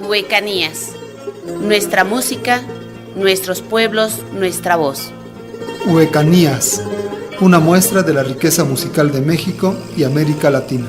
Huecanías. Nuestra música, nuestros pueblos, nuestra voz. Huecanías, una muestra de la riqueza musical de México y América Latina.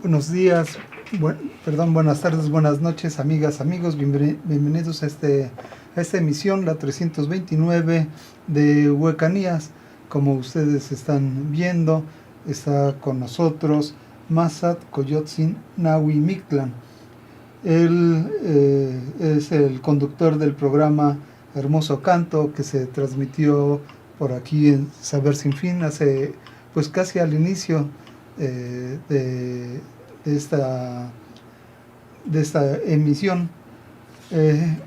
Buenos días, buenas tardes, buenas noches, amigas, amigos, bienvenidos a esta emisión, la 329 de Huecanías. Como ustedes están viendo, está con nosotros Massad Coyotzin Nahui Mictlán. Él es el conductor del programa Hermoso Canto, que se transmitió por aquí en Saber Sin Fin hace pues casi al inicio de esta emisión.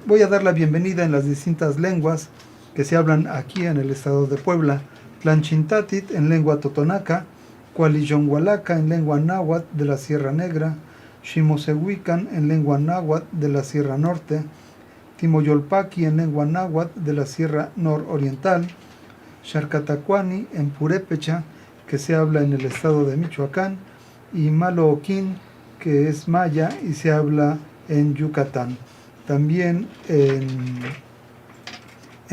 Voy a dar la bienvenida en las distintas lenguas que se hablan aquí en el estado de Puebla: Tlanchintatit en lengua totonaca, Cualillonhualaca en lengua náhuatl de la Sierra Negra, Ximosehuican en lengua náhuatl de la Sierra Norte, Timoyolpaqui en lengua náhuatl de la Sierra Nororiental, Xarcatacuani en purépecha, que se habla en el estado de Michoacán, y Malooquín, que es maya y se habla en Yucatán. También en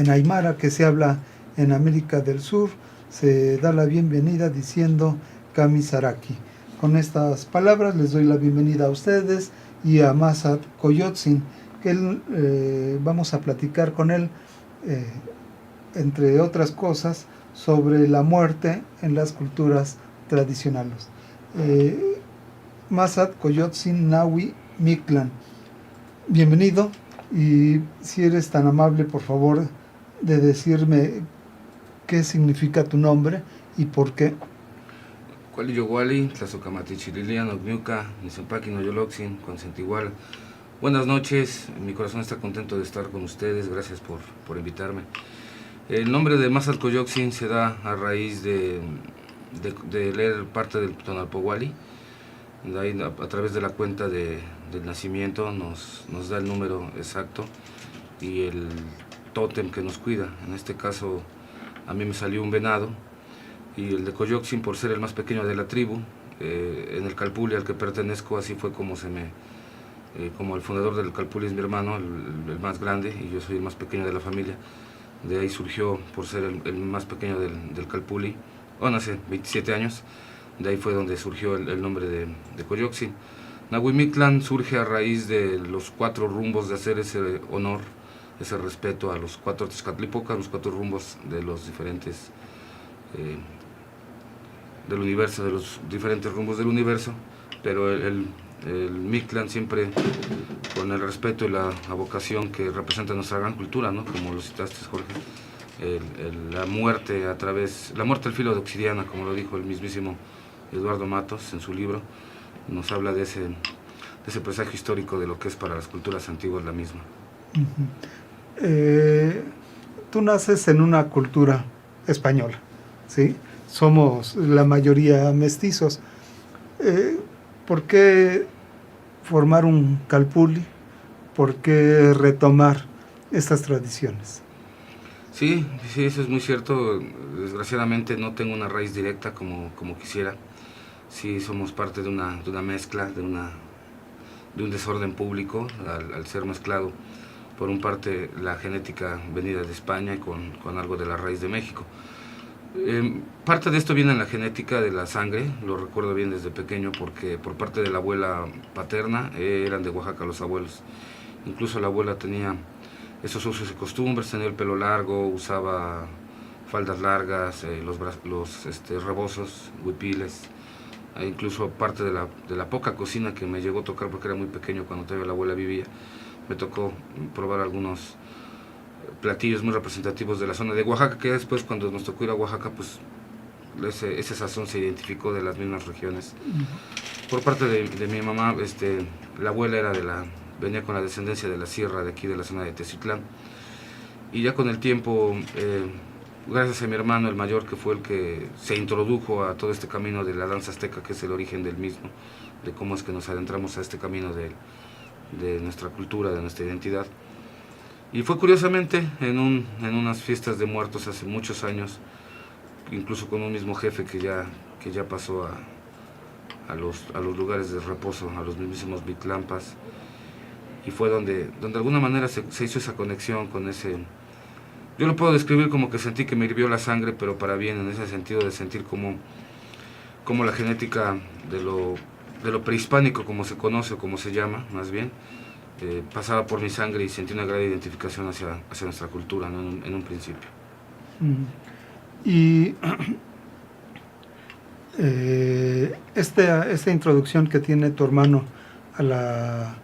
Aymara, que se habla en América del Sur, se da la bienvenida diciendo Kamisaraki. Con estas palabras les doy la bienvenida a ustedes y a Massad Coyotzin, que vamos a platicar con él, entre otras cosas, sobre la muerte en las culturas tradicionales. Massad Coyotzin Nahui Mictlán, bienvenido, y si eres tan amable, por favor, de decirme qué significa tu nombre y por qué. Cualiyowali, Tlazocamatichililia, Ogniuca, Nizempaqui, Noyoloxin, Consentigual. Buenas noches, mi corazón está contento de estar con ustedes, gracias por invitarme. El nombre de Massad Coyotzin se da a raíz de leer parte del Tonalpohualli. De ahí, a través de la cuenta del nacimiento nos da el número exacto y el tótem que nos cuida. En este caso a mí me salió un venado, y el de Coyotzin, por ser el más pequeño de la tribu, en el Calpulli al que pertenezco, así fue como como el fundador del Calpulli es mi hermano, el más grande, y yo soy el más pequeño de la familia. De ahí surgió, por ser el más pequeño del Calpulli, hace 27 años, de ahí fue donde surgió el nombre de Coyotzin. Nahui Mictlán surge a raíz de los 4 rumbos, de hacer ese honor, ese respeto a los 4 Tezcatlipocas, los 4 rumbos de los diferentes del universo, de los diferentes rumbos del universo, pero el Mictlán siempre con el respeto y la vocación que representa nuestra gran cultura, ¿no? Como lo citaste, Jorge. La muerte al filo de Obsidiana, como lo dijo el mismísimo Eduardo Matos en su libro, nos habla de ese presagio histórico de lo que es para las culturas antiguas la misma. Tú naces en una cultura española, ¿sí? Somos la mayoría mestizos. ¿Por qué formar un Calpulli? ¿Por qué retomar estas tradiciones. Sí, sí, eso es muy cierto. Desgraciadamente no tengo una raíz directa como quisiera. Sí, somos parte de una mezcla, de un desorden público al ser mezclado por un parte la genética venida de España y con algo de la raíz de México. Parte de esto viene en la genética de la sangre, lo recuerdo bien desde pequeño porque por parte de la abuela paterna eran de Oaxaca los abuelos. Incluso la abuela tenía esos usos y costumbres, tenía el pelo largo, usaba faldas largas, los rebozos, huipiles, incluso parte de la poca cocina que me llegó a tocar porque era muy pequeño cuando todavía la abuela vivía, me tocó probar algunos platillos muy representativos de la zona de Oaxaca, que después cuando nos tocó ir a Oaxaca, pues ese sazón se identificó de las mismas regiones. Por parte de mi mamá, la abuela venía con la descendencia de la sierra de aquí, de la zona de Teciutlán, y ya con el tiempo, gracias a mi hermano, el mayor, que fue el que se introdujo a todo este camino de la danza azteca, que es el origen del mismo, de cómo es que nos adentramos a este camino de nuestra cultura, de nuestra identidad. Y fue curiosamente en unas fiestas de muertos hace muchos años, incluso con un mismo jefe que ya pasó a los lugares de reposo, a los mismísimos Bitlampas, y fue donde de alguna manera se hizo esa conexión con ese. Yo lo puedo describir como que sentí que me hirvió la sangre, pero para bien, en ese sentido de sentir como la genética de lo prehispánico, como se conoce o como se llama, más bien, pasaba por mi sangre y sentí una gran identificación hacia nuestra cultura, ¿no? en un principio. Y esta introducción que tiene tu hermano a la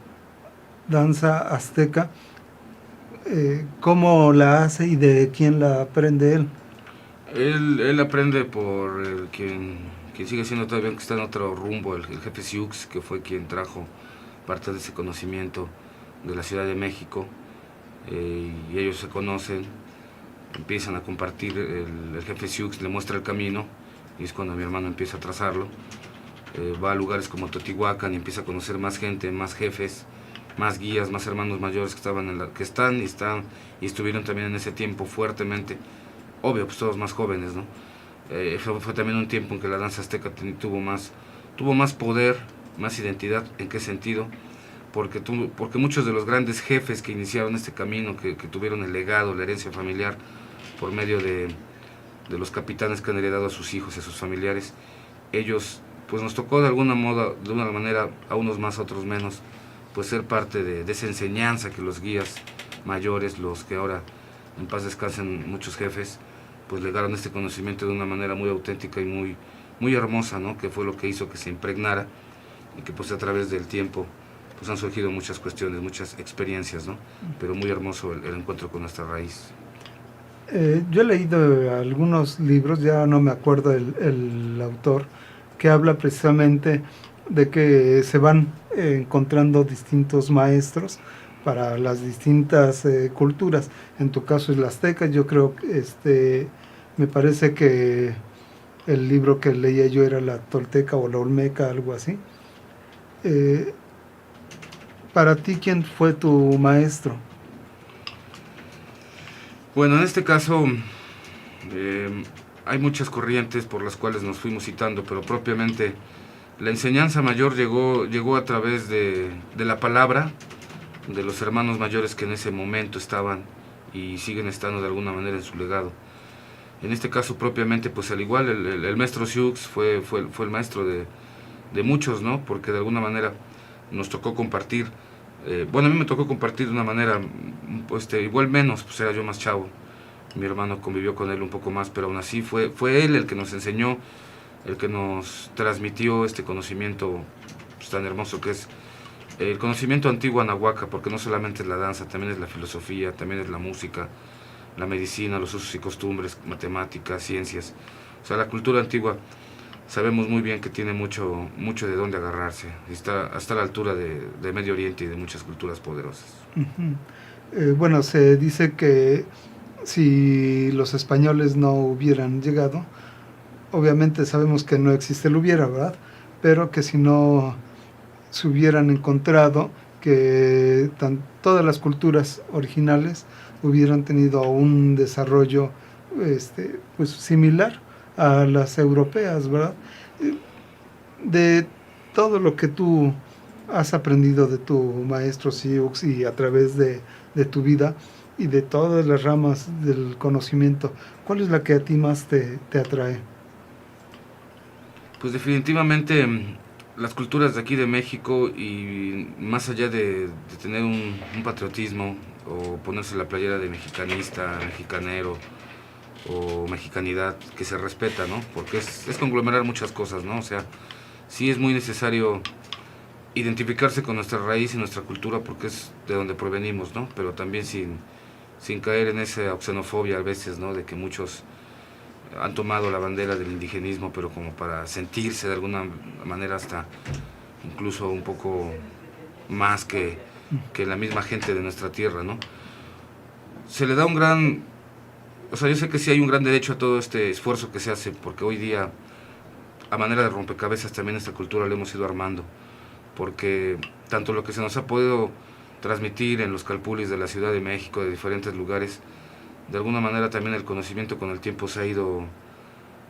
danza azteca, ¿cómo la hace y de quién la aprende él? Él aprende por quien sigue siendo todavía, que está en otro rumbo, el jefe Siux, que fue quien trajo parte de ese conocimiento de la Ciudad de México, y ellos se conocen, empiezan a compartir, el jefe Siux le muestra el camino, y es cuando mi hermano empieza a trazarlo, va a lugares como Teotihuacán y empieza a conocer más gente, más jefes, más guías, más hermanos mayores que están y estuvieron también en ese tiempo fuertemente, obvio, pues todos más jóvenes, ¿no? Fue también un tiempo en que la danza azteca tuvo más poder, más identidad. ¿En qué sentido? Porque muchos de los grandes jefes que iniciaron este camino, que tuvieron el legado, la herencia familiar, por medio de los capitanes que han heredado a sus hijos y a sus familiares, ellos, pues nos tocó de alguna manera, a unos más, a otros menos, pues ser parte de esa enseñanza que los guías mayores, los que ahora en paz descansen muchos jefes, pues legaron este conocimiento de una manera muy auténtica y muy hermosa, ¿no? Que fue lo que hizo que se impregnara y que pues a través del tiempo pues han surgido muchas cuestiones, muchas experiencias, ¿no? Pero muy hermoso el encuentro con nuestra raíz. Yo he leído algunos libros, ya no me acuerdo el autor, que habla precisamente de que se van encontrando distintos maestros para las distintas culturas. En tu caso es la azteca, yo creo que me parece que el libro que leía yo era la tolteca o la olmeca, algo así. Para ti, ¿quién fue tu maestro? Bueno, en este caso hay muchas corrientes por las cuales nos fuimos citando, pero propiamente la enseñanza mayor llegó a través de la palabra, de los hermanos mayores que en ese momento estaban y siguen estando de alguna manera en su legado. En este caso propiamente, pues al igual el maestro Siux fue el maestro de muchos, ¿no? Porque de alguna manera nos tocó compartir, a mí me tocó compartir de una manera, pues igual menos, pues era yo más chavo, mi hermano convivió con él un poco más, pero aún así fue él el que nos enseñó, el que nos transmitió este conocimiento pues, tan hermoso que es el conocimiento antiguo anahuaca, porque no solamente es la danza, también es la filosofía, también es la música, la medicina, los usos y costumbres, matemáticas, ciencias. O sea, la cultura antigua sabemos muy bien que tiene mucho de dónde agarrarse, y está hasta la altura de Medio Oriente y de muchas culturas poderosas. Bueno, se dice que si los españoles no hubieran llegado, obviamente sabemos que no existe el hubiera, ¿verdad? Pero que si no se hubieran encontrado, que todas las culturas originales hubieran tenido un desarrollo pues similar a las europeas, ¿verdad? De todo lo que tú has aprendido de tu maestro Siux y a través de tu vida y de todas las ramas del conocimiento, ¿cuál es la que a ti más te atrae? Pues definitivamente las culturas de aquí de México, y más allá de tener un patriotismo o ponerse la playera de mexicanista, mexicanero o mexicanidad, que se respeta, ¿no? Porque es conglomerar muchas cosas, ¿no? O sea, sí es muy necesario identificarse con nuestra raíz y nuestra cultura porque es de donde provenimos, ¿no? Pero también sin caer en esa xenofobia a veces, ¿no? De que muchos han tomado la bandera del indigenismo, pero como para sentirse de alguna manera hasta incluso un poco más que la misma gente de nuestra tierra, ¿no? Se le da un gran... O sea, yo sé que sí hay un gran derecho a todo este esfuerzo que se hace, porque hoy día, a manera de rompecabezas, también esta cultura la hemos ido armando, porque tanto lo que se nos ha podido transmitir en los calpulis de la Ciudad de México, de diferentes lugares, de alguna manera también el conocimiento con el tiempo se ha ido,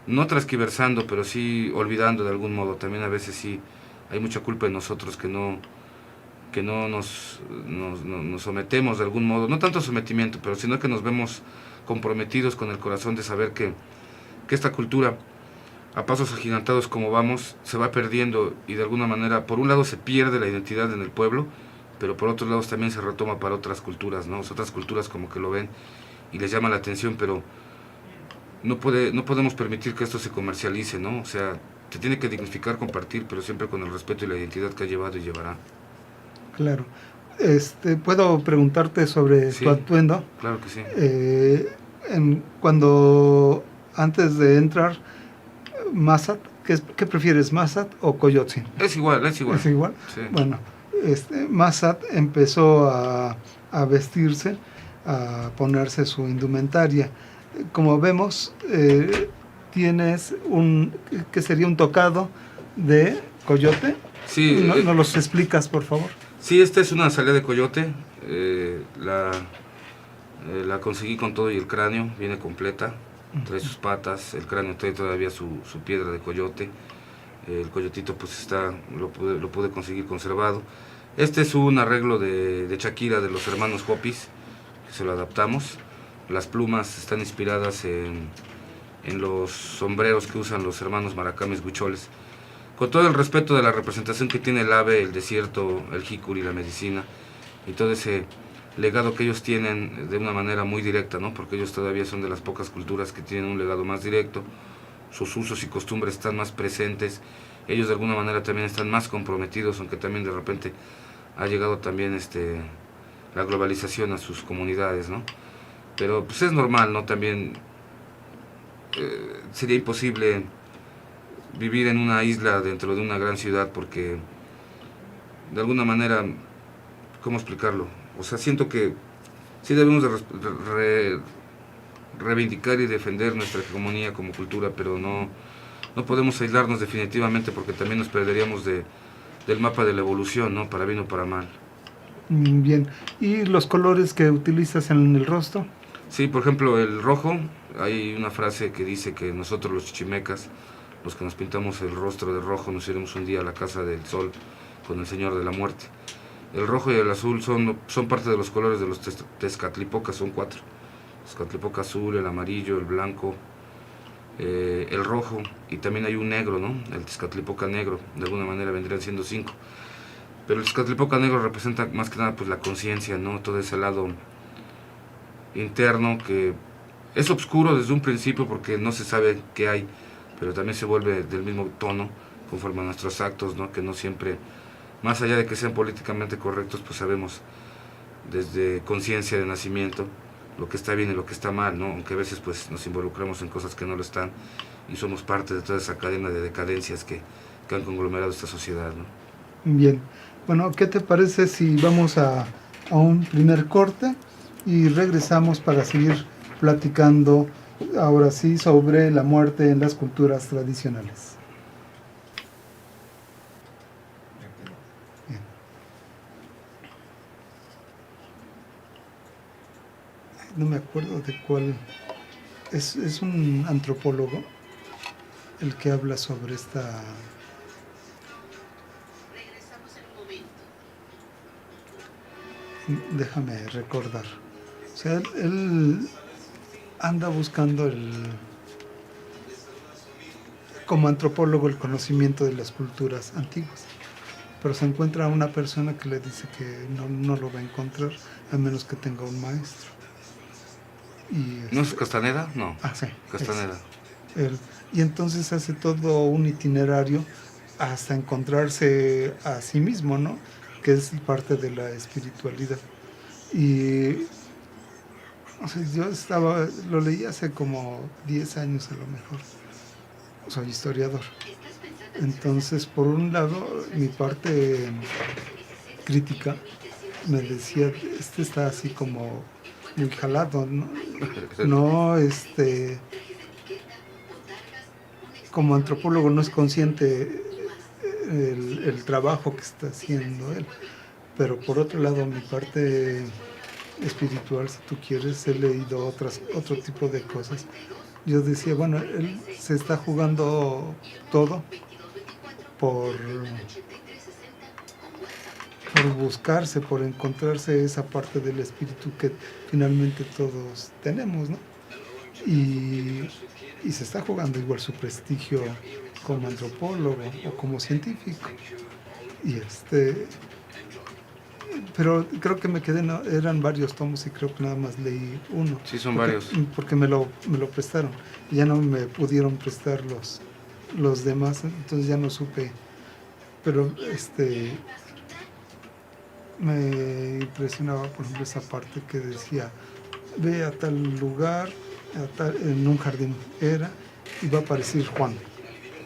no transquiversando, pero sí olvidando de algún modo. También a veces sí hay mucha culpa en nosotros que no nos sometemos de algún modo, no tanto sometimiento, pero sino que nos vemos comprometidos con el corazón de saber que esta cultura, a pasos agigantados como vamos, se va perdiendo, y de alguna manera, por un lado se pierde la identidad en el pueblo, pero por otros lados también se retoma para otras culturas, ¿no? Otras culturas como que lo ven y les llama la atención, pero no podemos permitir que esto se comercialice, ¿no? O sea, se tiene que dignificar, compartir, pero siempre con el respeto y la identidad que ha llevado y llevará. Claro. ¿Puedo preguntarte sobre Sí, tu atuendo? claro que sí. Cuando antes de entrar, Massat, ¿qué prefieres, Massat o Coyotzin? Es igual, es igual. ¿Es igual? Sí. Bueno, Massat empezó a vestirse, a ponerse su indumentaria. Como vemos, tienes que sería un tocado de coyote. Sí. ¿Nos los explicas, por favor? Sí, esta es una salida de coyote. La conseguí con todo y el cráneo, viene completa. Trae sus patas, el cráneo trae todavía su piedra de coyote. El coyotito pues lo pude conseguir conservado. Este es un arreglo de Shakira de los hermanos Hopis, que se lo adaptamos. Las plumas están inspiradas en los sombreros que usan los hermanos Maracames Huicholes. Con todo el respeto de la representación que tiene el ave, el desierto, el jícuri, la medicina, y todo ese legado que ellos tienen de una manera muy directa, ¿no? Porque ellos todavía son de las pocas culturas que tienen un legado más directo. Sus usos y costumbres están más presentes. Ellos de alguna manera también están más comprometidos, aunque también de repente ha llegado también la globalización a sus comunidades, ¿no? Pero pues es normal, ¿no? También sería imposible vivir en una isla dentro de una gran ciudad, porque de alguna manera, ¿cómo explicarlo? O sea, siento que sí debemos de reivindicar y defender nuestra hegemonía como cultura, pero no podemos aislarnos definitivamente, porque también nos perderíamos del mapa de la evolución, ¿no? Para bien o para mal. Bien. ¿Y los colores que utilizas en el rostro? Sí, por ejemplo, el rojo, hay una frase que dice que nosotros los chichimecas, los que nos pintamos el rostro de rojo, nos iremos un día a la casa del sol con el Señor de la Muerte. El rojo y el azul son parte de los colores de los Tezcatlipocas, son 4. Tezcatlipoca azul, el amarillo, el blanco, el rojo, y también hay un negro, ¿no? El Tezcatlipoca negro, de alguna manera vendrían siendo 5. Pero el Tezcatlipoca negro representa más que nada pues la conciencia, ¿no? Todo ese lado interno que es oscuro desde un principio porque no se sabe qué hay, pero también se vuelve del mismo tono conforme a nuestros actos, ¿no? Que no siempre, más allá de que sean políticamente correctos, pues sabemos desde conciencia de nacimiento lo que está bien y lo que está mal, ¿no? Aunque a veces pues nos involucramos en cosas que no lo están y somos parte de toda esa cadena de decadencias que han conglomerado esta sociedad, ¿no? Bien. Bueno, ¿qué te parece si vamos a un primer corte y regresamos para seguir platicando ahora sí sobre la muerte en las culturas tradicionales? Bien. no me acuerdo de cuál, es un antropólogo el que habla sobre esta... Déjame recordar. O sea, él anda buscando como antropólogo el conocimiento de las culturas antiguas, pero se encuentra una persona que le dice que no lo va a encontrar a menos que tenga un maestro. ¿No es Castaneda? No. Sí. Castaneda. Y entonces hace todo un itinerario hasta encontrarse a sí mismo, ¿no? Que es parte de la espiritualidad. Y o sea, yo lo leí hace como 10 años a lo mejor. Soy historiador. Entonces, por un lado, mi parte crítica me decía, está así como muy jalado, ¿no? No, como antropólogo no es consciente el trabajo que está haciendo él. Pero por otro lado, mi parte espiritual, si tú quieres, he leído otro tipo de cosas. Yo decía, bueno, él se está jugando todo por buscarse, por encontrarse esa parte del espíritu que finalmente todos tenemos, ¿no? Y se está jugando igual su prestigio como antropólogo o como científico. Y pero creo que me quedé, no, eran varios tomos y creo que nada más leí uno. Sí, son varios. Porque me lo prestaron. Y ya no me pudieron prestar los demás, entonces ya no supe. Pero me impresionaba, por ejemplo, esa parte que decía, ve a tal lugar, en un jardín era, y va a aparecer Juan.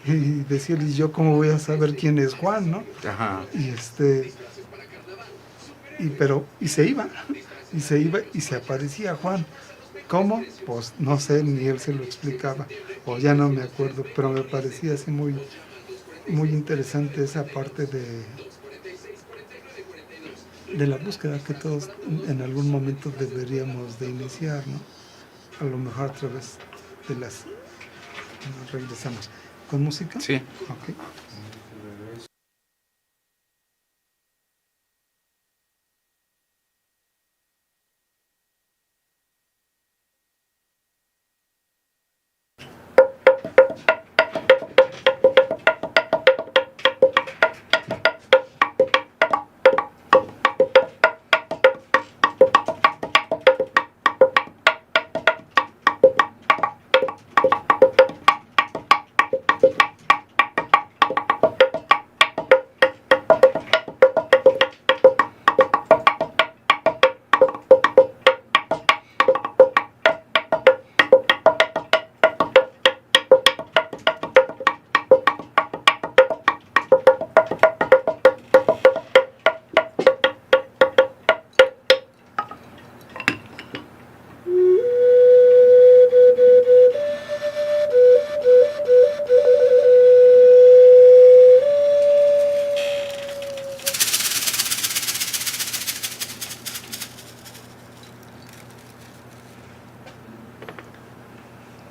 Y decía, y yo cómo voy a saber quién es Juan, ¿no? Ajá. Y se iba y se aparecía Juan. ¿Cómo? Pues no sé, ni él se lo explicaba, o ya no me acuerdo, pero me parecía así muy, muy interesante esa parte de la búsqueda que todos en algún momento deberíamos de iniciar, ¿no? A lo mejor a través de las... Nos regresamos. ¿Con música? Sí. Ok.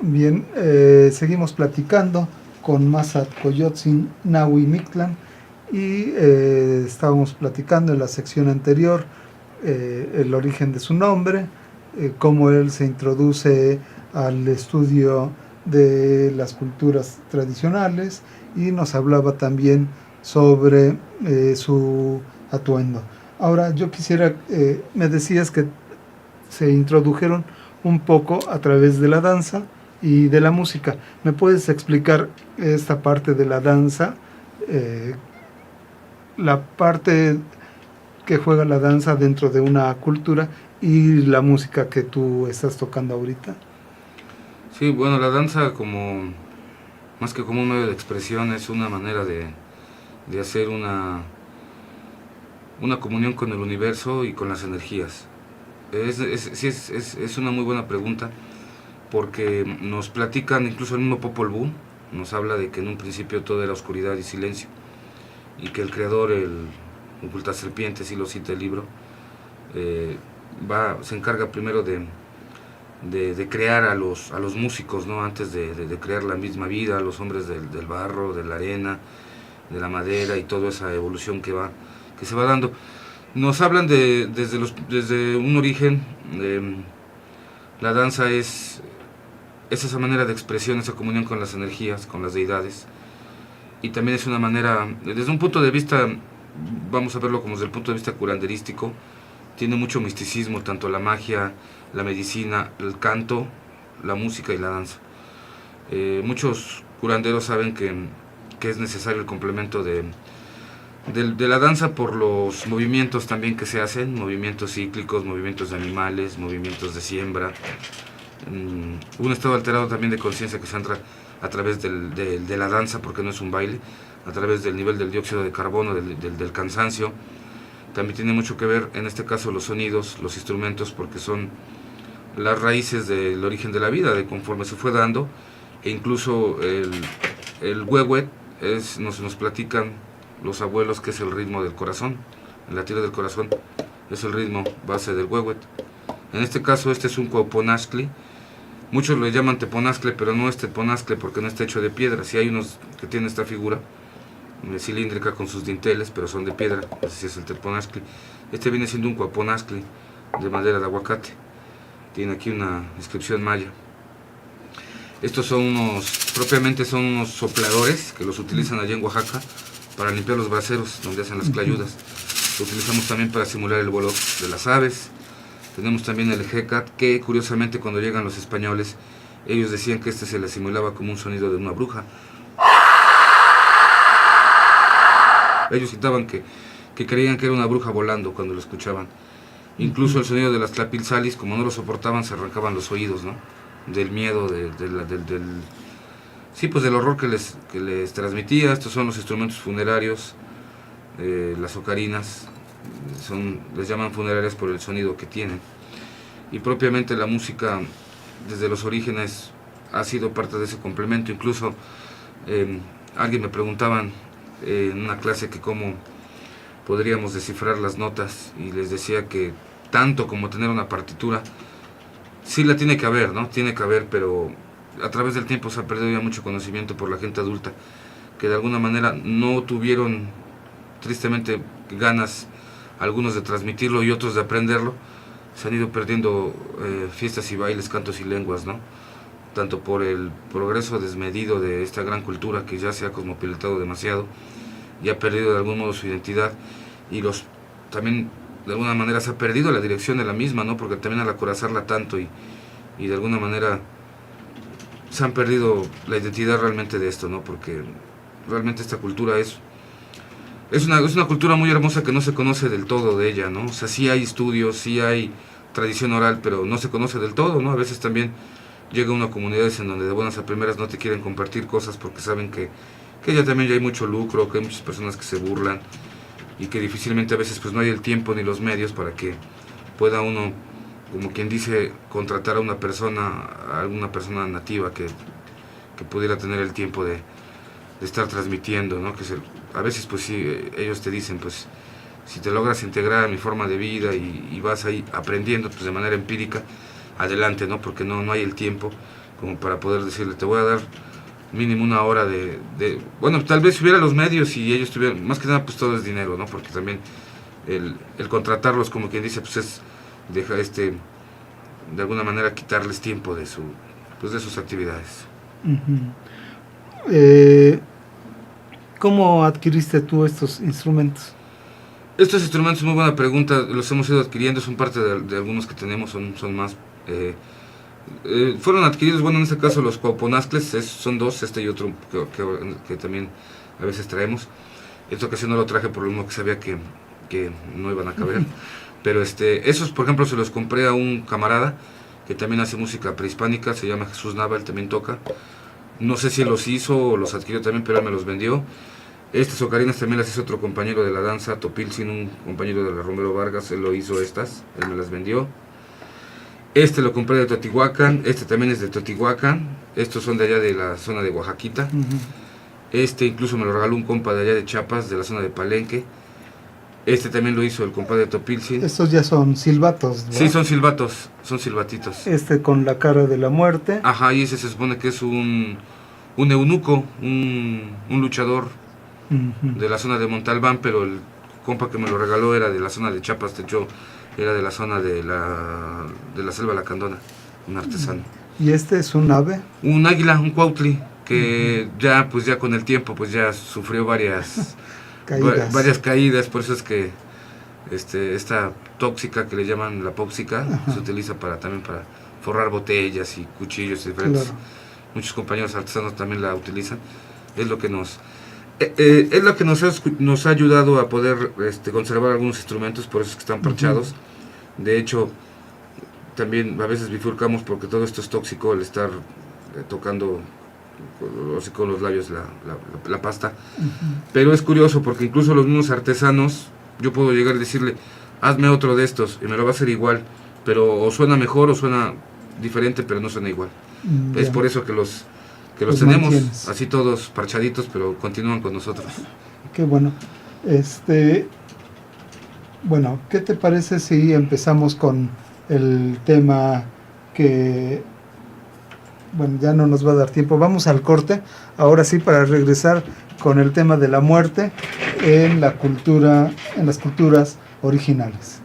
Bien, seguimos platicando con Masat Coyotzin Nahui Mictlan y estábamos platicando en la sección anterior el origen de su nombre, cómo él se introduce al estudio de las culturas tradicionales y nos hablaba también sobre su atuendo. Ahora yo quisiera, me decías que se introdujeron un poco a través de la danza y de la música. ¿Me puedes explicar esta parte de la danza? La parte que juega la danza dentro de una cultura y la música que tú estás tocando ahorita. Sí, bueno, la danza más que como un medio de expresión, es una manera de hacer una comunión con el universo y con las energías. Es una muy buena pregunta, porque nos platican, incluso el mismo Popol Vuh nos habla de que en un principio todo era oscuridad y silencio, y que el creador, el ocultaserpientes, y lo cita el libro, se encarga primero de de crear a los músicos, ¿no? Antes de crear la misma vida, los hombres del barro, de la arena, de la madera y toda esa evolución que se va dando. Nos hablan desde un origen, la danza es esa manera de expresión, esa comunión con las energías, con las deidades, y también es una manera, desde un punto de vista, vamos a verlo como desde el punto de vista curanderístico, tiene mucho misticismo, tanto la magia, la medicina, el canto, la música y la danza. Muchos curanderos saben que es necesario el complemento de la danza por los movimientos también que se hacen, movimientos cíclicos, movimientos de animales, movimientos de siembra, un estado alterado también de conciencia que se entra a través de la danza, porque no es un baile, a través del nivel del dióxido de carbono, del cansancio. También tiene mucho que ver, en este caso, los sonidos, los instrumentos, porque son las raíces del origen de la vida, de conforme se fue dando, e incluso el huehuet, nos platican los abuelos que es el ritmo del corazón, el latir del corazón es el ritmo base del huehuet. En este caso este es un cuauhponazcli, muchos lo llaman teponazcle, pero no es teponazcle porque no está hecho de piedra. Sí hay unos que tienen esta figura cilíndrica con sus dinteles, pero son de piedra, así es el teponazcli. Este viene siendo un cuauhponazcli de madera de aguacate, tiene aquí una inscripción maya. Estos son propiamente son unos sopladores que los utilizan allá en Oaxaca para limpiar los braseros donde hacen las clayudas. Lo utilizamos también para simular el vuelo de las aves. Tenemos también el jecat, que curiosamente cuando llegan los españoles, ellos decían que se le asimilaba como un sonido de una bruja. Ellos citaban que creían que era una bruja volando cuando lo escuchaban. Incluso el sonido de las tlapilzalis, como no lo soportaban, se arrancaban los oídos, ¿no? Del miedo, sí, pues del horror que les transmitía. Estos son los instrumentos funerarios, las ocarinas, les llaman funerarias por el sonido que tienen. Y propiamente la música, desde los orígenes, ha sido parte de ese complemento. Incluso alguien me preguntaban en una clase que cómo podríamos descifrar las notas, y les decía que tanto como tener una partitura, sí la tiene que haber, ¿no? Tiene que haber, pero a través del tiempo se ha perdido ya mucho conocimiento por la gente adulta, que de alguna manera no tuvieron, tristemente, ganas algunos de transmitirlo y otros de aprenderlo. Se han ido perdiendo fiestas y bailes, cantos y lenguas, ¿no? Tanto por el progreso desmedido de esta gran cultura que ya se ha cosmopolitado demasiado y ha perdido de algún modo su identidad, y también de alguna manera se ha perdido la dirección de la misma, ¿no? Porque también al acorazarla tanto y de alguna manera se han perdido la identidad realmente de esto, ¿no? Porque realmente esta cultura es una cultura muy hermosa que no se conoce del todo de ella, ¿no? O sea, sí hay estudios, sí hay tradición oral, pero no se conoce del todo, ¿no? A veces también llega una comunidades en donde de buenas a primeras no te quieren compartir cosas porque saben que ya también ya hay mucho lucro, que hay muchas personas que se burlan, y que difícilmente a veces pues no hay el tiempo ni los medios para que pueda uno, como quien dice, contratar a alguna persona nativa que pudiera tener el tiempo de estar transmitiendo, ¿no? A veces pues sí, ellos te dicen, pues si te logras integrar a mi forma de vida y vas ahí aprendiendo pues de manera empírica, adelante, ¿no? Porque no hay el tiempo como para poder decirle, te voy a dar mínimo una hora bueno, tal vez si hubiera los medios y ellos tuvieran, más que nada pues todo es dinero, ¿no? Porque también el contratarlos, como quien dice, pues deja de alguna manera quitarles tiempo de sus actividades. ¿Cómo adquiriste tú estos instrumentos? Estos instrumentos, muy buena pregunta, los hemos ido adquiriendo, son parte de algunos que tenemos, son más. Fueron adquiridos, bueno, en este caso los cuauhponazcles, son dos, este y otro que también a veces traemos. Esta ocasión no lo traje por lo mismo que sabía que no iban a caber. Pero esos, por ejemplo, se los compré a un camarada que también hace música prehispánica, se llama Jesús Nava, él también toca. No sé si los hizo o los adquirió también, pero él me los vendió. Estas ocarinas también las hizo otro compañero de la danza, Topilzin, un compañero de la Romero Vargas, él lo hizo él me las vendió. Lo compré de Teotihuacán, también es de Teotihuacán, estos son de allá de la zona de Oaxaquita. Incluso me lo regaló un compa de allá de Chiapas, de la zona de Palenque. Este también lo hizo el compadre Topilzin. Estos ya son silbatos, ¿no? Sí, son silbatos, son silbatitos. Con la cara de la muerte. Ajá, y ese se supone que es un eunuco, un luchador de la zona de Montalbán, pero el compa que me lo regaló era de la zona de Chiapas, de hecho, era de la zona de la selva lacandona, un artesano. ¿Y este es un ave? Un águila, un cuautli, que ya con el tiempo pues ya sufrió varias caídas, por eso es que esta tóxica que le llaman la póxica, se utiliza también para forrar botellas y cuchillos y diferentes. Claro. Muchos compañeros artesanos también la utilizan. Es lo que nos nos ha ayudado a poder conservar algunos instrumentos, por eso es que están parchados. De hecho, también a veces bifurcamos porque todo esto es tóxico, el estar tocando con los labios la pasta. Pero es curioso porque incluso los mismos artesanos, yo puedo llegar y decirle, hazme otro de estos, y me lo va a hacer igual, pero o suena mejor o suena diferente, pero no suena igual. Es por eso que los tenemos mantienes así todos parchaditos, pero continúan con nosotros. Qué bueno. Bueno, ¿qué te parece si empezamos con el tema que, bueno, ya no nos va a dar tiempo? Vamos al corte, ahora sí, para regresar con el tema de la muerte en las culturas originales.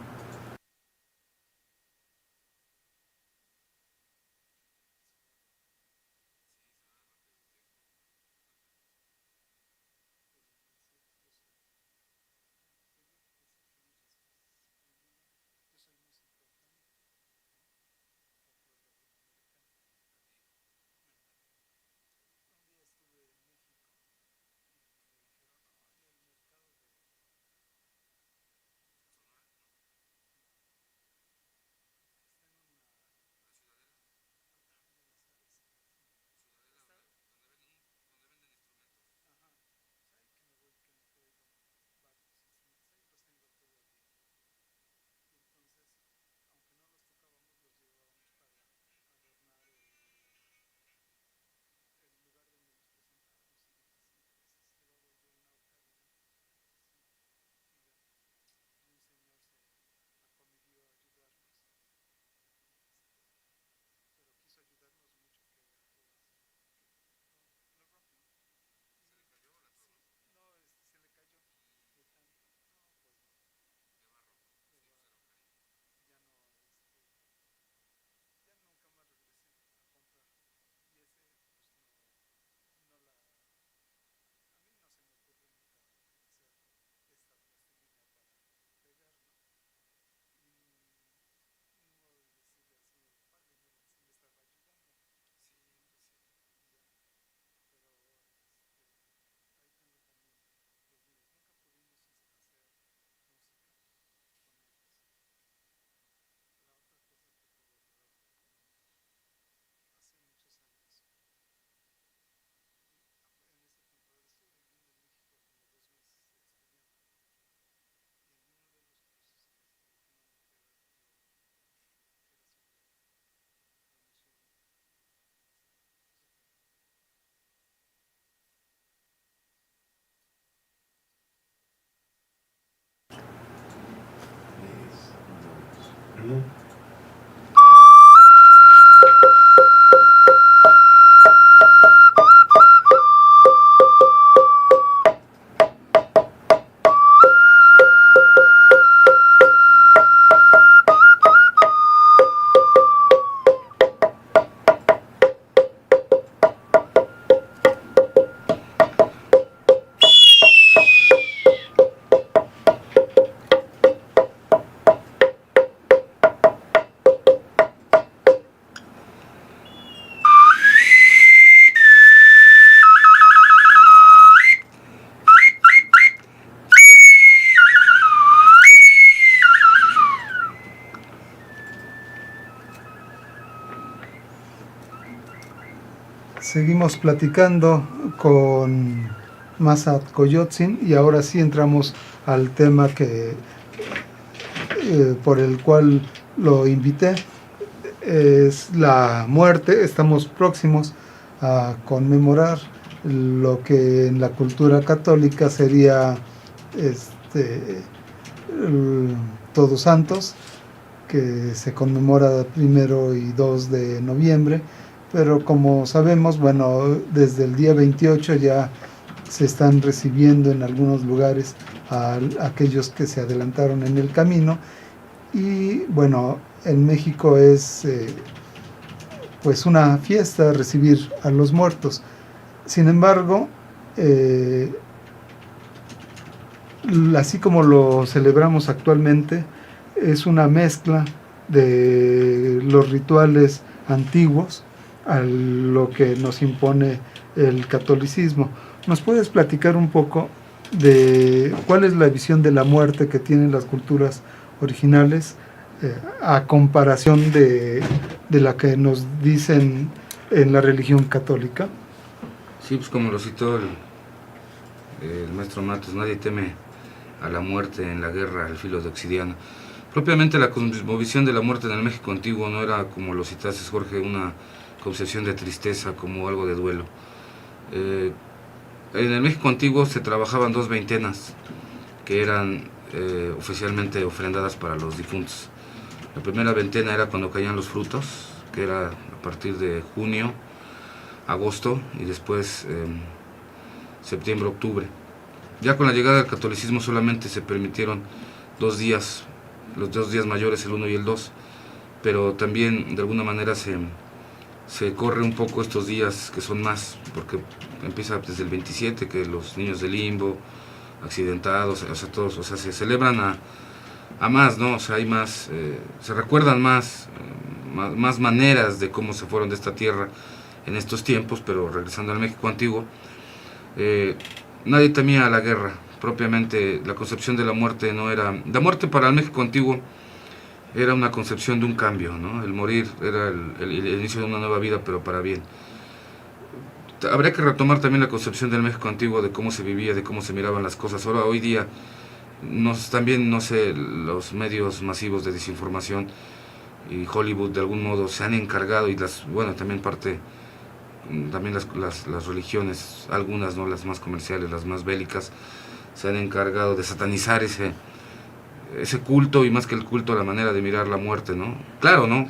Seguimos platicando con Masat Coyotzin y ahora sí entramos al tema por el cual lo invité, es la muerte. Estamos próximos a conmemorar lo que en la cultura católica sería Todos Santos, que se conmemora 1 y 2 de noviembre, pero como sabemos, bueno, desde el día 28 ya se están recibiendo en algunos lugares a aquellos que se adelantaron en el camino, y bueno, en México es pues una fiesta recibir a los muertos. Sin embargo, así como lo celebramos actualmente, es una mezcla de los rituales antiguos a lo que nos impone el catolicismo. ¿Nos puedes platicar un poco de cuál es la visión de la muerte que tienen las culturas originales a comparación de la que nos dicen en la religión católica? Sí, pues como lo citó el maestro Matos, nadie teme a la muerte en la guerra al filo de obsidiana. Propiamente la cosmovisión de la muerte en el México antiguo no era, como lo citaste, Jorge, una concepción de tristeza, como algo de duelo. En el México antiguo se trabajaban 2 veintenas que eran oficialmente ofrendadas para los difuntos. La primera veintena era cuando caían los frutos, que era a partir de junio, agosto y después septiembre, octubre. Ya con la llegada del catolicismo solamente se permitieron 2 días, los 2 días mayores, el 1 y el 2, pero también de alguna manera se corre un poco estos días que son más, porque empieza desde el 27, que los niños de limbo, accidentados, o sea, todos, o sea, se celebran a más, ¿no? O sea, hay más, se recuerdan más maneras de cómo se fueron de esta tierra en estos tiempos, pero regresando al México antiguo, nadie temía a la guerra. Propiamente la concepción de la muerte no era... La muerte para el México antiguo era una concepción de un cambio, ¿no? El morir era el inicio de una nueva vida, pero para bien. Habría que retomar también la concepción del México antiguo, de cómo se vivía, de cómo se miraban las cosas. Ahora, hoy día, también, no sé, los medios masivos de desinformación y Hollywood de algún modo se han encargado, y también también las religiones, algunas, ¿no? Las más comerciales, las más bélicas, se han encargado de satanizar ese culto, y más que el culto, la manera de mirar la muerte, ¿no? Claro, ¿no?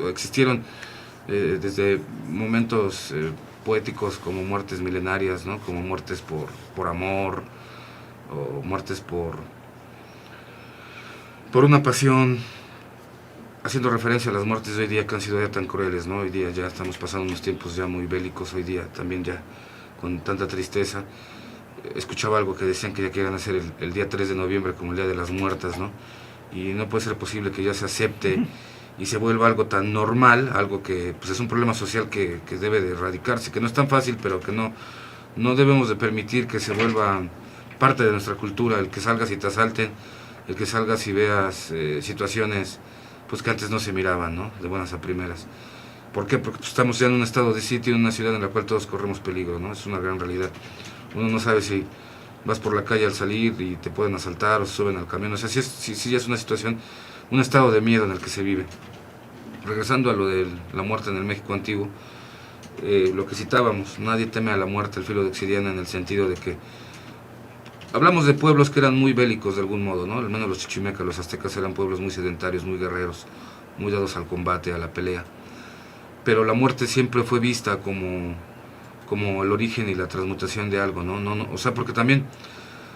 Existieron desde momentos poéticos como muertes milenarias, ¿no? Como muertes por amor, o muertes por una pasión, haciendo referencia a las muertes de hoy día que han sido ya tan crueles, ¿no? Hoy día ya estamos pasando unos tiempos ya muy bélicos, hoy día también ya con tanta tristeza. Escuchaba algo que decían que ya querían hacer el día 3 de noviembre como el Día de las Muertas, ¿no? Y no puede ser posible que ya se acepte y se vuelva algo tan normal, algo que pues es un problema social que debe de erradicarse, que no es tan fácil, pero que no debemos de permitir que se vuelva parte de nuestra cultura, el que salgas y te asalten, el que salgas y veas situaciones pues que antes no se miraban, ¿no? De buenas a primeras. ¿Por qué? Porque pues, estamos ya en un estado de sitio, en una ciudad en la cual todos corremos peligro, ¿no? Es una gran realidad. Uno no sabe si vas por la calle al salir y te pueden asaltar o se suben al camión. O sea, sí ya es una situación, un estado de miedo en el que se vive. Regresando a lo de la muerte en el México antiguo, lo que citábamos, nadie teme a la muerte al filo de obsidiana, en el sentido de que hablamos de pueblos que eran muy bélicos de algún modo, ¿no? Al menos los chichimecas, los aztecas eran pueblos muy sedentarios, muy guerreros, muy dados al combate, a la pelea. Pero la muerte siempre fue vista como el origen y la transmutación de algo, ¿no? O sea, porque también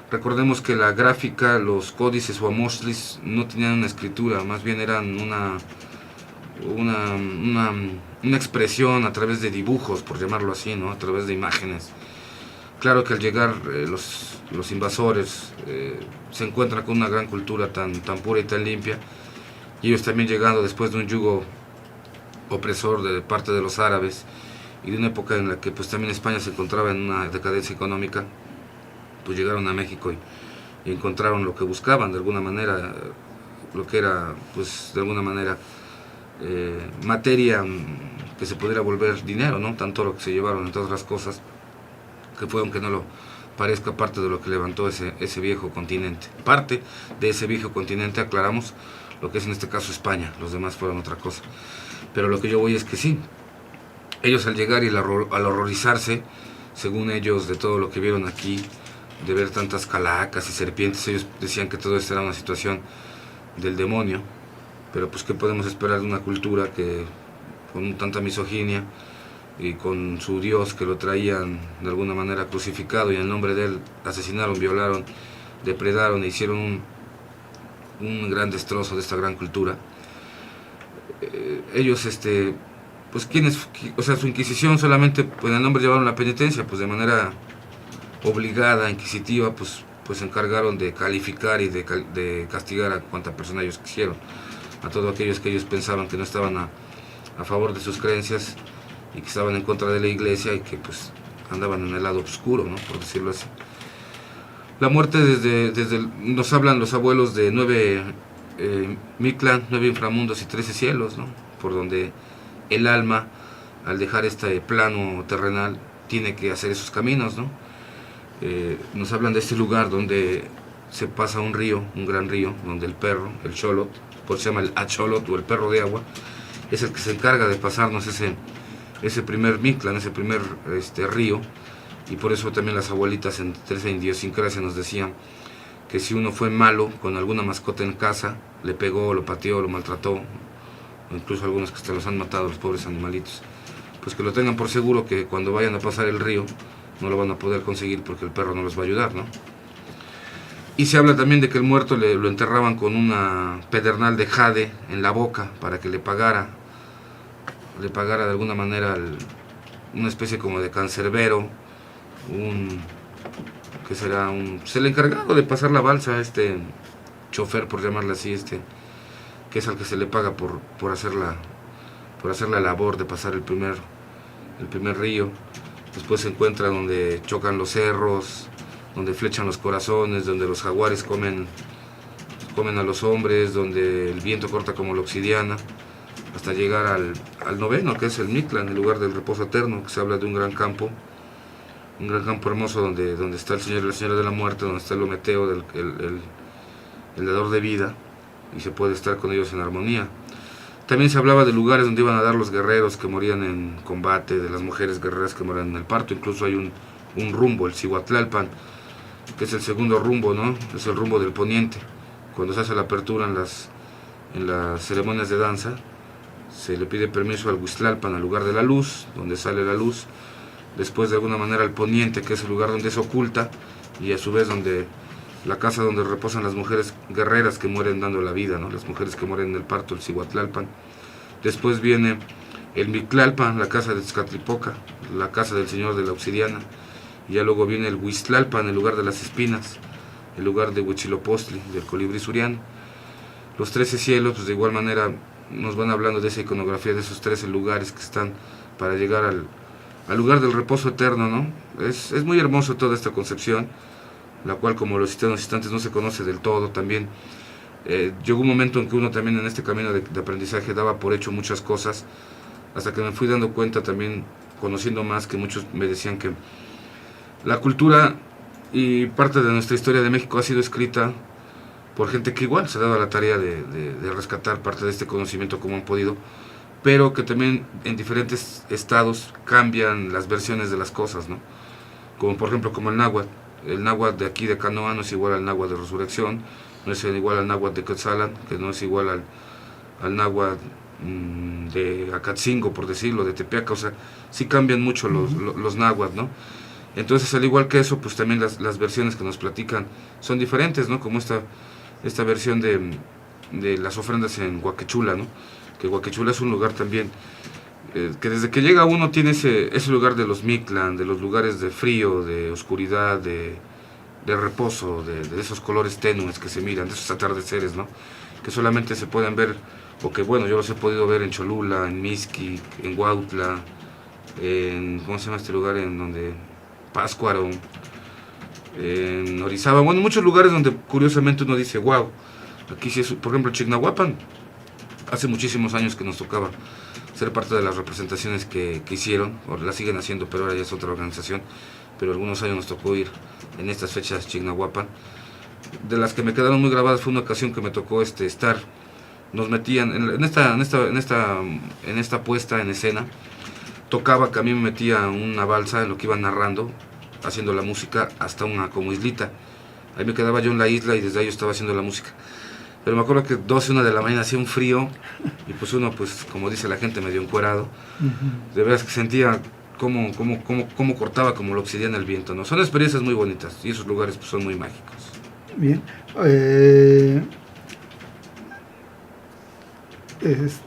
recordemos que la gráfica, los códices o amostlis no tenían una escritura, más bien eran una expresión a través de dibujos, por llamarlo así, ¿no? A través de imágenes. Claro que al llegar los invasores se encuentran con una gran cultura tan pura y tan limpia, y ellos también llegando después de un yugo opresor de parte de los árabes, y de una época en la que pues también España se encontraba en una decadencia económica, pues llegaron a México y encontraron lo que buscaban, de alguna manera, lo que era pues de alguna manera materia que se pudiera volver dinero, ¿no? Tanto lo que se llevaron, entre otras cosas, que fue, aunque no lo parezca, parte de lo que levantó ese viejo continente. Parte de ese viejo continente, aclaramos, lo que es en este caso España, los demás fueron otra cosa. Pero lo que yo voy es que sí, ellos al llegar y al horrorizarse, según ellos, de todo lo que vieron aquí, de ver tantas calacas y serpientes. Ellos decían que todo esto era una situación del demonio, pero pues qué podemos esperar de una cultura que con tanta misoginia y con su Dios que lo traían de alguna manera crucificado, y en el nombre de él asesinaron, violaron, depredaron e hicieron un gran destrozo de esta gran cultura. Ellos pues quienes, o sea, su inquisición solamente pues, en el nombre llevaron la penitencia, pues de manera obligada, inquisitiva, pues se encargaron de calificar y de castigar a cuanta persona ellos quisieron, a todos aquellos que ellos pensaban que no estaban a favor de sus creencias y que estaban en contra de la iglesia y que pues andaban en el lado oscuro, ¿no? Por decirlo así. La muerte nos hablan los abuelos de 9 Mictlán, 9 inframundos y 13 cielos, ¿no? Por donde el alma, al dejar este plano terrenal, tiene que hacer esos caminos, ¿no? Nos hablan de este lugar donde se pasa un río, un gran río, donde el perro, el Xolotl, por eso se llama el Acholot o el perro de agua, es el que se encarga de pasarnos ese primer Mictlán, ese primer río, y por eso también las abuelitas en esa idiosincrasia nos decían que si uno fue malo con alguna mascota en casa, le pegó, lo pateó, lo maltrató, o incluso algunos que hasta los han matado, los pobres animalitos, pues que lo tengan por seguro que cuando vayan a pasar el río no lo van a poder conseguir porque el perro no les va a ayudar, ¿no? Y se habla también de que el muerto lo enterraban con una pedernal de jade en la boca para que le pagara de alguna manera una especie como de cancerbero, el encargado de pasar la balsa, chofer, por llamarle así, que es al que se le paga por hacer la labor de pasar el primer río. Después se encuentra donde chocan los cerros, donde flechan los corazones, donde los jaguares comen a los hombres, donde el viento corta como la obsidiana, hasta llegar al noveno, que es el Mictlán, el lugar del reposo eterno, que se habla de un gran campo hermoso donde está el Señor y la Señora de la Muerte, donde está el Ometeo, el dador de vida, y se puede estar con ellos en armonía. También se hablaba de lugares donde iban a dar los guerreros que morían en combate, de las mujeres guerreras que morían en el parto. Incluso hay un rumbo, el Cihuatlalpan, que es el segundo rumbo, ¿no? Es el rumbo del poniente. Cuando se hace la apertura en las ceremonias de danza, se le pide permiso al Huistlalpan, al lugar de la luz, donde sale la luz. Después, de alguna manera, al poniente, que es el lugar donde se oculta, y a su vez la casa donde reposan las mujeres guerreras que mueren dando la vida, ¿no? Las mujeres que mueren en el parto, el Cihuatlalpan. Después viene el Mictlalpan, la casa de Tzcatlipoca, la casa del Señor de la Obsidiana. Y ya luego viene el Huistlalpan, el lugar de las espinas, el lugar de Huitzilopochtli, del colibrí suriano. Los 13 cielos, pues de igual manera, nos van hablando de esa iconografía, de esos 13 lugares que están para llegar al lugar del reposo eterno, ¿no? Es muy hermoso toda esta concepción, la cual, como lo cité en los instantes, no se conoce del todo. También llegó un momento en que uno también en este camino de aprendizaje daba por hecho muchas cosas, hasta que me fui dando cuenta también, conociendo más, que muchos me decían que la cultura y parte de nuestra historia de México ha sido escrita por gente que igual se ha dado la tarea de rescatar parte de este conocimiento como han podido, pero que también en diferentes estados cambian las versiones de las cosas, ¿no? Como por ejemplo como el náhuatl. El náhuatl de aquí de Canoa no es igual al náhuatl de Resurrección, no es igual al náhuatl de Quetzalan, que no es igual al náhuatl de Acatzingo, por decirlo, de Tepeaca. O sea, sí cambian mucho los náhuatl, ¿no? Entonces, al igual que eso, pues también las versiones que nos platican son diferentes, ¿no? Como esta versión de las ofrendas en Huaquechula, ¿no? Que Huaquechula es un lugar también que desde que llega uno tiene ese lugar de los Mictlán, de los lugares de frío, de oscuridad, de reposo, de esos colores tenues que se miran, de esos atardeceres, ¿no? Que solamente se pueden ver, o que bueno, yo los he podido ver en Cholula, en Mixquic, en Huautla, ¿cómo se llama este lugar? En donde Pátzcuaro, en Orizaba, bueno, muchos lugares donde curiosamente uno dice, wow, aquí sí es, por ejemplo, Chignahuapan, hace muchísimos años que nos tocaba ser parte de las representaciones que hicieron, o la siguen haciendo, pero ahora ya es otra organización, pero algunos años nos tocó ir en estas fechas Chignahuapan. De las que me quedaron muy grabadas fue una ocasión que me tocó estar, nos metían en esta puesta en escena, tocaba que a mí me metía una balsa en lo que iban narrando, haciendo la música hasta una como islita. Ahí me quedaba yo en la isla y desde ahí yo estaba haciendo la música. Pero me acuerdo que 12, 1 de la mañana hacía un frío y pues uno, pues como dice la gente, medio encuerado. De veras que sentía cómo cortaba, como lo obsidiana el viento, ¿no? Son experiencias muy bonitas y esos lugares pues, son muy mágicos. Bien.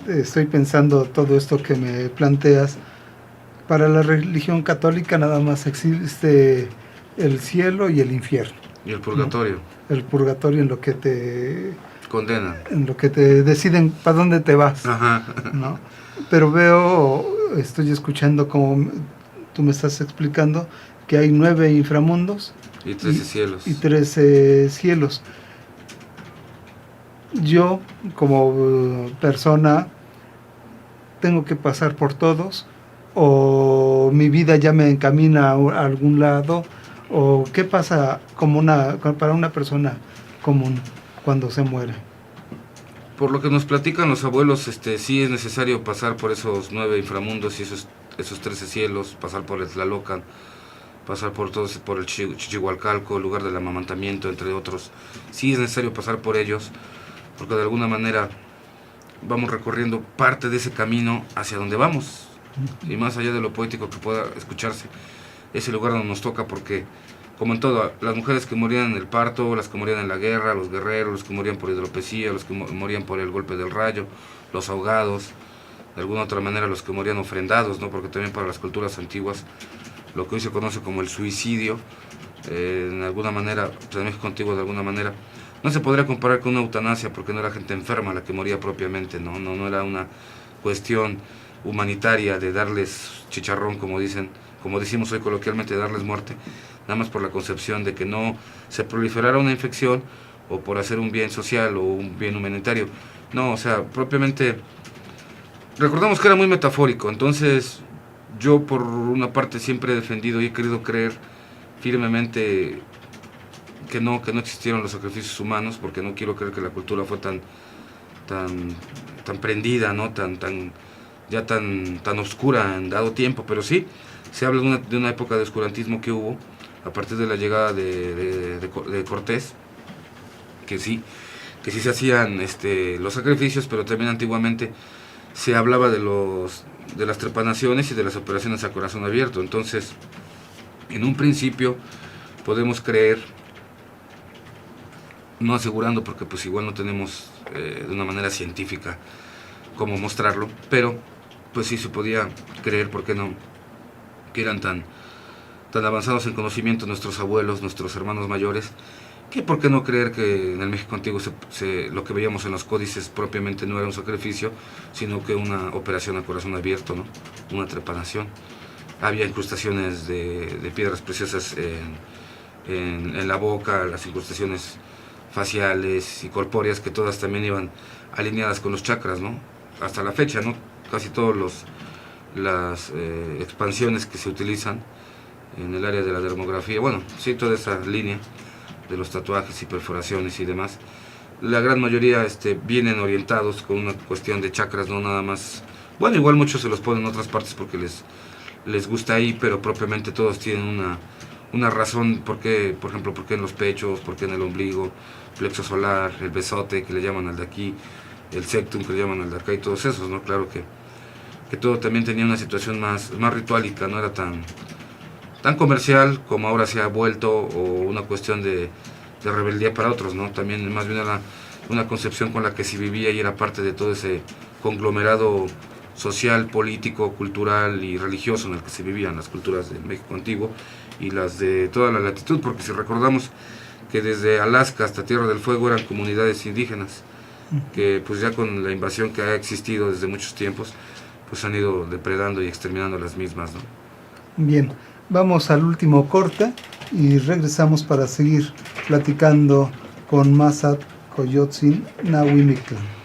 Estoy pensando todo esto que me planteas. Para la religión católica nada más existe el cielo y el infierno. Y el purgatorio. ¿No? El purgatorio en lo que te condenan. En lo que te deciden para dónde te vas. Ajá. ¿No? Pero estoy escuchando como tú me estás explicando que hay 9 inframundos y 13 cielos. Y 13 cielos. Yo, como persona, tengo que pasar por todos, o mi vida ya me encamina a algún lado, o qué pasa para una persona común cuando se muere. Por lo que nos platican los abuelos, sí es necesario pasar por esos 9 inframundos y esos 13 cielos, pasar por el Tlalocan, pasar por el Chichihualcalco, el lugar del amamantamiento, entre otros. Sí es necesario pasar por ellos, porque de alguna manera vamos recorriendo parte de ese camino hacia donde vamos. Y más allá de lo poético que pueda escucharse, es el lugar donde nos toca, porque, como en todo, las mujeres que morían en el parto, las que morían en la guerra, los guerreros, los que morían por hidropesía, los que morían por el golpe del rayo, los ahogados, de alguna otra manera los que morían ofrendados, ¿no? Porque también para las culturas antiguas, lo que hoy se conoce como el suicidio, en alguna manera, pues en México antiguo de alguna manera, no se podría comparar con una eutanasia, porque no era gente enferma la que moría propiamente, no era una cuestión humanitaria de darles chicharrón, como decimos hoy coloquialmente, de darles muerte, nada más por la concepción de que no se proliferara una infección o por hacer un bien social o un bien humanitario. No, o sea, propiamente, recordamos que era muy metafórico. Entonces yo por una parte siempre he defendido y he querido creer firmemente que no existieron los sacrificios humanos, porque no quiero creer que la cultura fue tan prendida, ¿no? tan oscura en dado tiempo, pero sí se habla de una época de oscurantismo que hubo a partir de la llegada de Cortés, que sí se hacían los sacrificios, pero también antiguamente se hablaba de las trepanaciones y de las operaciones a corazón abierto. Entonces, en un principio podemos creer, no asegurando porque pues igual no tenemos de una manera científica cómo mostrarlo, pero pues sí se podía creer, ¿por qué no?, que eran tan avanzados en conocimiento nuestros abuelos, nuestros hermanos mayores, que por qué no creer que en el México antiguo lo que veíamos en los códices propiamente no era un sacrificio, sino que una operación a corazón abierto, ¿no? Una trepanación. Había incrustaciones de piedras preciosas en la boca, las incrustaciones faciales y corpóreas, que todas también iban alineadas con los chakras, ¿no? Hasta la fecha, ¿no? Casi todas las expansiones que se utilizan en el área de la dermografía, bueno, sí, toda esa línea de los tatuajes y perforaciones y demás, la gran mayoría vienen orientados con una cuestión de chakras, no nada más. Bueno, igual muchos se los ponen en otras partes porque les gusta ahí, pero propiamente todos tienen una razón. Por qué, por ejemplo, por qué en los pechos, por qué en el ombligo, plexo solar, el besote que le llaman al de aquí, el septum que le llaman al de acá, y todos esos, ¿no? Claro que todo también tenía una situación más ritualica, no era tan comercial como ahora se ha vuelto, o una cuestión de rebeldía para otros, ¿no? También más bien era una concepción con la que se vivía y era parte de todo ese conglomerado social, político, cultural y religioso en el que se vivían las culturas del México antiguo y las de toda la latitud, porque si recordamos que desde Alaska hasta Tierra del Fuego eran comunidades indígenas, que pues ya con la invasión que ha existido desde muchos tiempos, pues han ido depredando y exterminando las mismas, ¿no? Bien, vamos al último corte y regresamos para seguir platicando con Masat Coyotzin Nahuimictlan.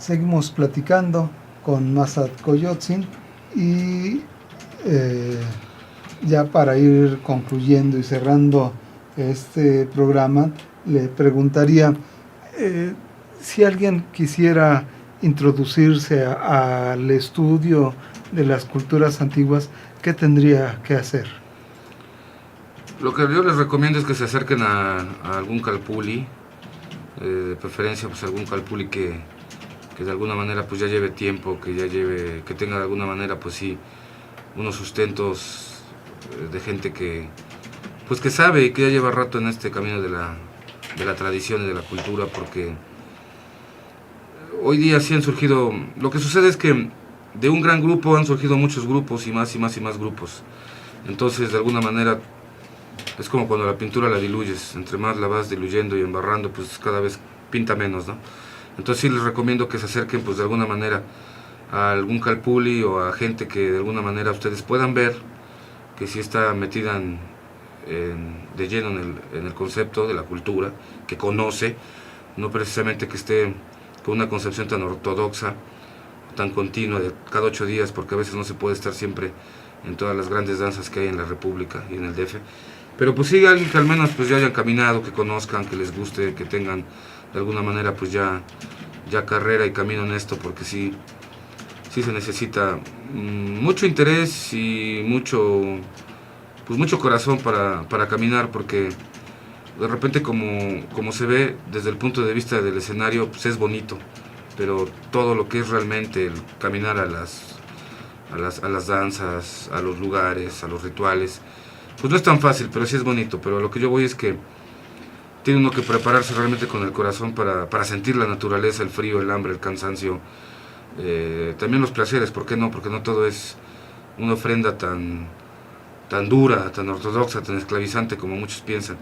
seguimos platicando con Massad Coyotzin y ya para ir concluyendo y cerrando este programa, le preguntaría si alguien quisiera introducirse al estudio de las culturas antiguas, ¿qué tendría que hacer? Lo que yo les recomiendo es que se acerquen a algún calpulli, de preferencia pues algún calpulli que de alguna manera pues ya lleve tiempo, que tenga de alguna manera pues sí unos sustentos de gente que pues que sabe y que ya lleva rato en este camino de la tradición y de la cultura, porque hoy día sí han surgido, lo que sucede es que de un gran grupo han surgido muchos grupos y más y más y más grupos. Entonces de alguna manera es como cuando la pintura la diluyes, entre más la vas diluyendo y embarrando, pues cada vez pinta menos, ¿no? Entonces sí les recomiendo que se acerquen pues de alguna manera a algún calpulli o a gente que de alguna manera ustedes puedan ver que sí está metida de lleno en el concepto de la cultura, que conoce, no precisamente que esté con una concepción tan ortodoxa, tan continua de cada 8 días, porque a veces no se puede estar siempre en todas las grandes danzas que hay en la República y en el DF. Pero pues sí, alguien que al menos pues ya hayan caminado, que conozcan, que les guste, que tengan de alguna manera pues ya carrera y camino en esto, porque sí se necesita mucho interés y mucho corazón para caminar, porque de repente como se ve desde el punto de vista del escenario, pues es bonito, pero todo lo que es realmente el caminar a las danzas, a los lugares, a los rituales, pues no es tan fácil, pero sí es bonito. Pero lo que yo voy es que tiene uno que prepararse realmente con el corazón para sentir la naturaleza, el frío, el hambre, el cansancio, también los placeres, ¿por qué no? Porque no todo es una ofrenda tan dura, tan ortodoxa, tan esclavizante como muchos piensan,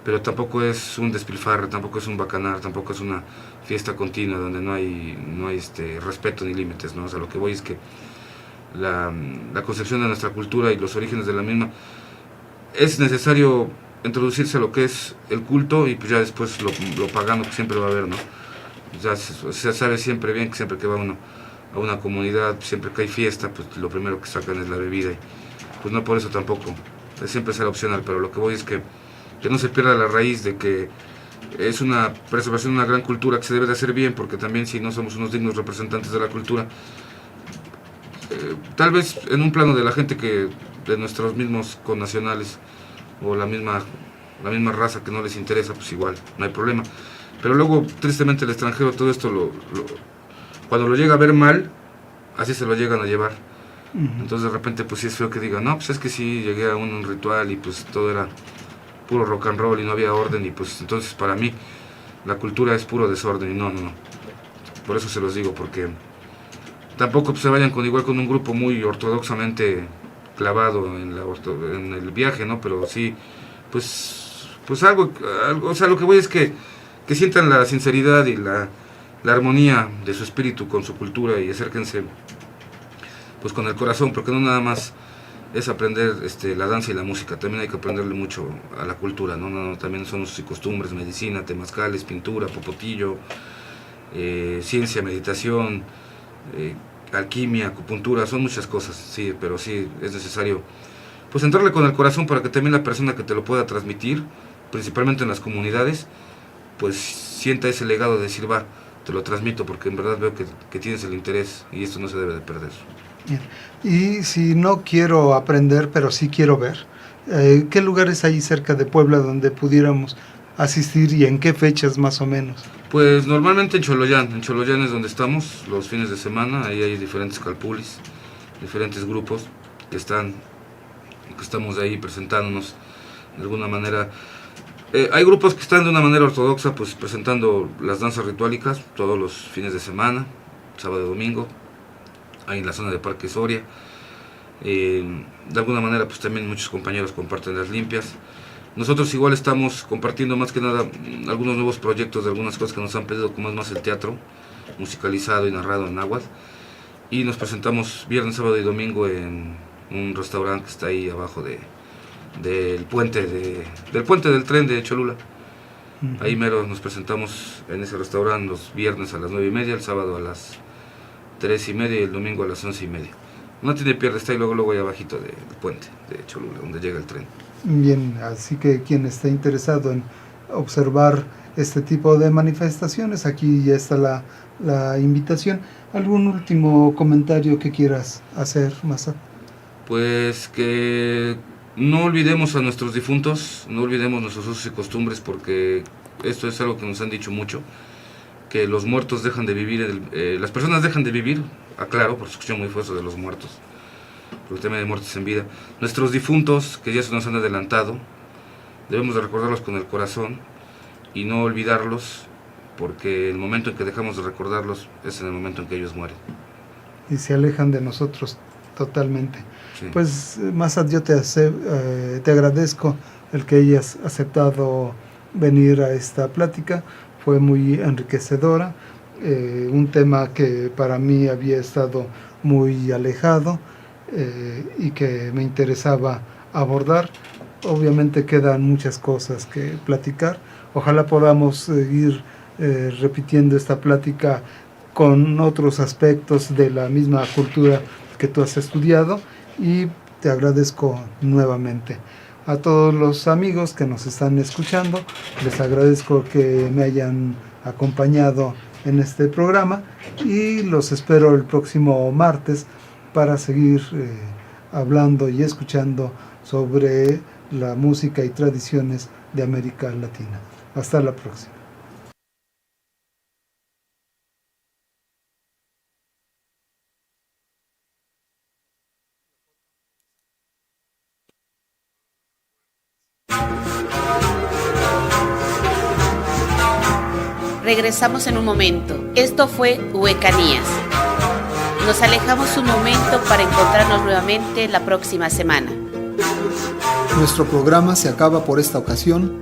pero tampoco es un despilfarre, tampoco es un bacanar, tampoco es una fiesta continua donde no hay respeto ni límites, ¿no? O sea, lo que voy es que la concepción de nuestra cultura y los orígenes de la misma, es necesario introducirse a lo que es el culto, y pues ya después lo pagano que siempre va a haber, ¿no? Ya se sabe siempre bien que siempre que va uno a una comunidad, siempre que hay fiesta, pues lo primero que sacan es la bebida, y pues no por eso tampoco, siempre será opcional, pero lo que voy es que no se pierda la raíz de que es una preservación de una gran cultura que se debe de hacer bien, porque también si no somos unos dignos representantes de la cultura, tal vez en un plano de la gente que de nuestros mismos connacionales o la misma raza que no les interesa, pues igual, no hay problema. Pero luego, tristemente, el extranjero todo esto cuando lo llega a ver mal, así se lo llegan a llevar. Entonces de repente pues sí es feo que digan, no, pues es que sí, llegué a un ritual y pues todo era puro rock and roll y no había orden, y pues entonces para mí la cultura es puro desorden, y no. Por eso se los digo, porque tampoco pues, se vayan con un grupo muy ortodoxamente clavado en el viaje, ¿no? Pero sí, pues algo, o sea, lo que voy es que sientan la sinceridad y la armonía de su espíritu con su cultura, y acérquense pues con el corazón, porque no nada más es aprender la danza y la música, también hay que aprenderle mucho a la cultura, ¿no? También son sus costumbres, medicina, temazcales, pintura, popotillo, ciencia, meditación, alquimia, acupuntura, son muchas cosas, sí, pero sí es necesario pues entrarle con el corazón para que también la persona que te lo pueda transmitir, principalmente en las comunidades, pues sienta ese legado de decir, va, te lo transmito porque en verdad veo que tienes el interés y esto no se debe de perder. Bien. Y si no quiero aprender, pero sí quiero ver, ¿qué lugares hay cerca de Puebla donde pudiéramos asistir y en qué fechas más o menos? Pues normalmente en Choloyán es donde estamos los fines de semana. Ahí hay diferentes calpullis, diferentes grupos que estamos ahí presentándonos de alguna manera. Hay grupos que están de una manera ortodoxa, pues presentando las danzas rituálicas todos los fines de semana, sábado y domingo, ahí en la zona de Parque Soria. De alguna manera pues también muchos compañeros comparten las limpias. Nosotros igual estamos compartiendo más que nada algunos nuevos proyectos de algunas cosas que nos han pedido, como es más el teatro musicalizado y narrado en náhuatl, y nos presentamos viernes, sábado y domingo en un restaurante que está ahí abajo del puente del tren de Cholula. Ahí mero nos presentamos en ese restaurante los viernes a las 9:30, el sábado a las 3:30 y el domingo a las 11:30. No tiene pierde, está ahí luego ahí abajito del puente de Cholula, donde llega el tren. Bien, así que quien esté interesado en observar este tipo de manifestaciones, aquí ya está la invitación. ¿Algún último comentario que quieras hacer, Masa? Pues que no olvidemos a nuestros difuntos, no olvidemos nuestros usos y costumbres, porque esto es algo que nos han dicho mucho, que los muertos dejan de vivir, las personas dejan de vivir, aclaro, por su cuestión muy fuerte de los muertos, por el tema de muertos en vida. Nuestros difuntos, que ya se nos han adelantado, debemos de recordarlos con el corazón y no olvidarlos, porque el momento en que dejamos de recordarlos es en el momento en que ellos mueren. Y se alejan de nosotros totalmente. Sí. Pues, Masad, yo te agradezco el que hayas aceptado venir a esta plática. Fue muy enriquecedora, un tema que para mí había estado muy alejado y que me interesaba abordar. Obviamente quedan muchas cosas que platicar. Ojalá podamos seguir repitiendo esta plática con otros aspectos de la misma cultura que tú has estudiado, y te agradezco nuevamente. A todos los amigos que nos están escuchando, les agradezco que me hayan acompañado en este programa y los espero el próximo martes para seguir hablando y escuchando sobre la música y tradiciones de América Latina. Hasta la próxima. Regresamos en un momento. Esto fue Huecanías. Nos alejamos un momento para encontrarnos nuevamente la próxima semana. Nuestro programa se acaba por esta ocasión,